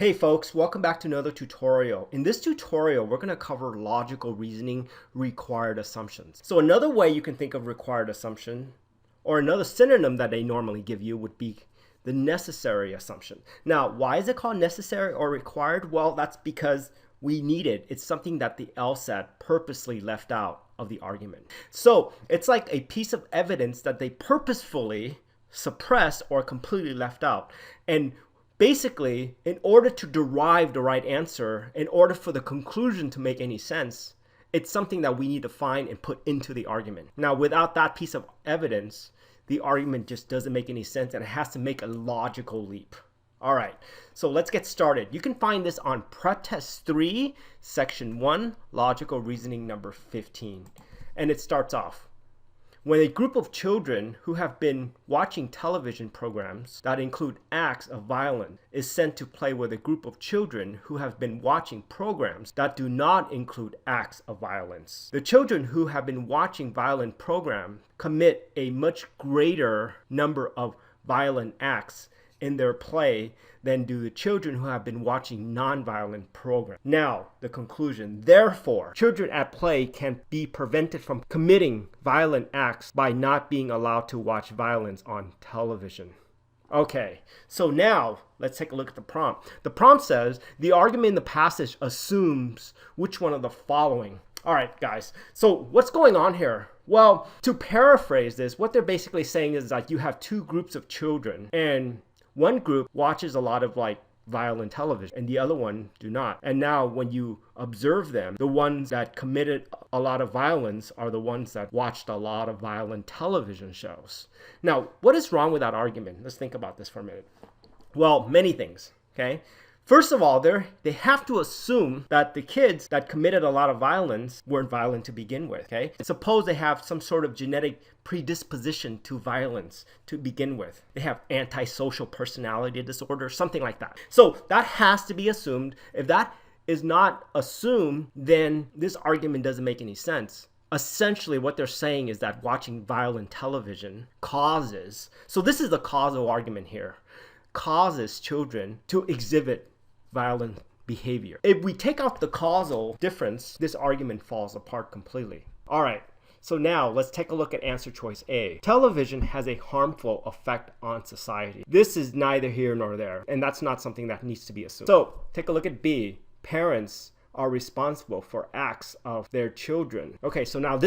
Hey folks, welcome back to another tutorial. In this tutorial, we're going to cover logical reasoning required assumptions. So another way you can think of required assumption, or another synonym that they normally give you, would be the necessary assumption. Now, why is it called necessary or required? Well, that's because we need it. It's something that the LSAT purposely left out of the argument. So it's like a piece of evidence that they purposefully suppressed or completely left out. And basically, in order to derive the right answer, in order for the conclusion to make any sense, it's something that we need to find and put into the argument. Now, without that piece of evidence, the argument just doesn't make any sense and it has to make a logical leap. All right, so let's get started. You can find this on Preptest 3, Section 1, Logical Reasoning number 15. And it starts off: when a group of children who have been watching television programs that include acts of violence is sent to play with a group of children who have been watching programs that do not include acts of violence, the children who have been watching violent programs commit a much greater number of violent acts in their play than do the children who have been watching non-violent programs. Now, the conclusion. Therefore, children at play can be prevented from committing violent acts by not being allowed to watch violence on television. Okay, so now let's take a look at the prompt. The prompt says, the argument in the passage assumes which one of the following. All right, guys, so what's going on here? Well, to paraphrase this, what they're basically saying is that you have two groups of children, and one group watches a lot of violent television and the other one do not. And now when you observe them, the ones that committed a lot of violence are the ones that watched a lot of violent television shows. Now, what is wrong with that argument? Let's think about this for a minute. Well, many things, okay? First of all, they have to assume that the kids that committed a lot of violence weren't violent to begin with, okay? Suppose they have some sort of genetic predisposition to violence to begin with. They have antisocial personality disorder, something like that. So that has to be assumed. If that is not assumed, then this argument doesn't make any sense. Essentially, what they're saying is that watching violent television causes, so this is the causal argument here, causes children to exhibit violent behavior. If we take out the causal difference, this argument falls apart completely. All right, so now let's take a look at answer choice A. Television has a harmful effect on society. This is neither here nor there, and that's not something that needs to be assumed. So take a look at B. Parents are responsible for acts of their children. Okay, so now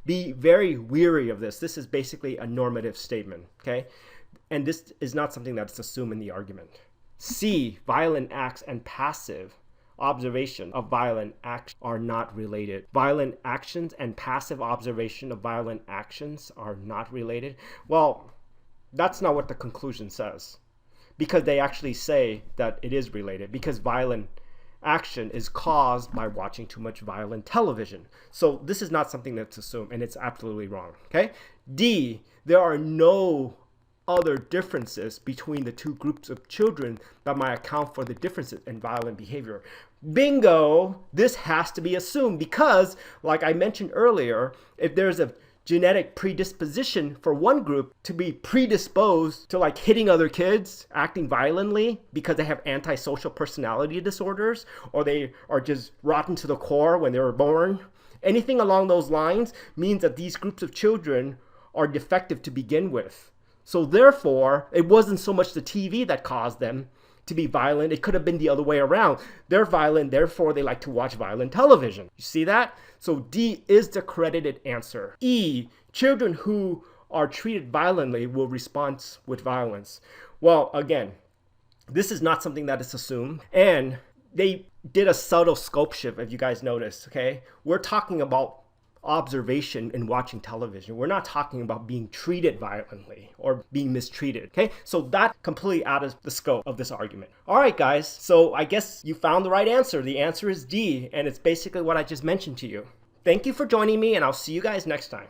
be very weary of this. This is basically a normative statement, okay? And this is not something that's assumed in the argument. C, violent acts and passive observation of violent acts are not related. Violent actions and passive observation of violent actions are not related. Well, that's not what the conclusion says, because they actually say that it is related, because violent action is caused by watching too much violent television. So this is not something that's assumed, and it's absolutely wrong, okay? D, there are no other differences between the two groups of children that might account for the differences in violent behavior. Bingo! This has to be assumed because, like I mentioned earlier, if there's a genetic predisposition for one group to be predisposed to hitting other kids, acting violently because they have antisocial personality disorders, or they are just rotten to the core when they were born, anything along those lines means that these groups of children are defective to begin with. So therefore, it wasn't so much the TV that caused them to be violent. It could have been the other way around. They're violent, therefore they like to watch violent television. You see that? So D is the credited answer. E, children who are treated violently will respond with violence. Well, again, this is not something that is assumed. And they did a subtle scope shift, if you guys noticed, okay? We're talking about observation in watching television. We're not talking about being treated violently or being mistreated, okay? So that completely out of the scope of this argument. All right, guys, so I guess you found the right answer. The answer is D, and it's basically what I just mentioned to you. Thank you for joining me, and I'll see you guys next time.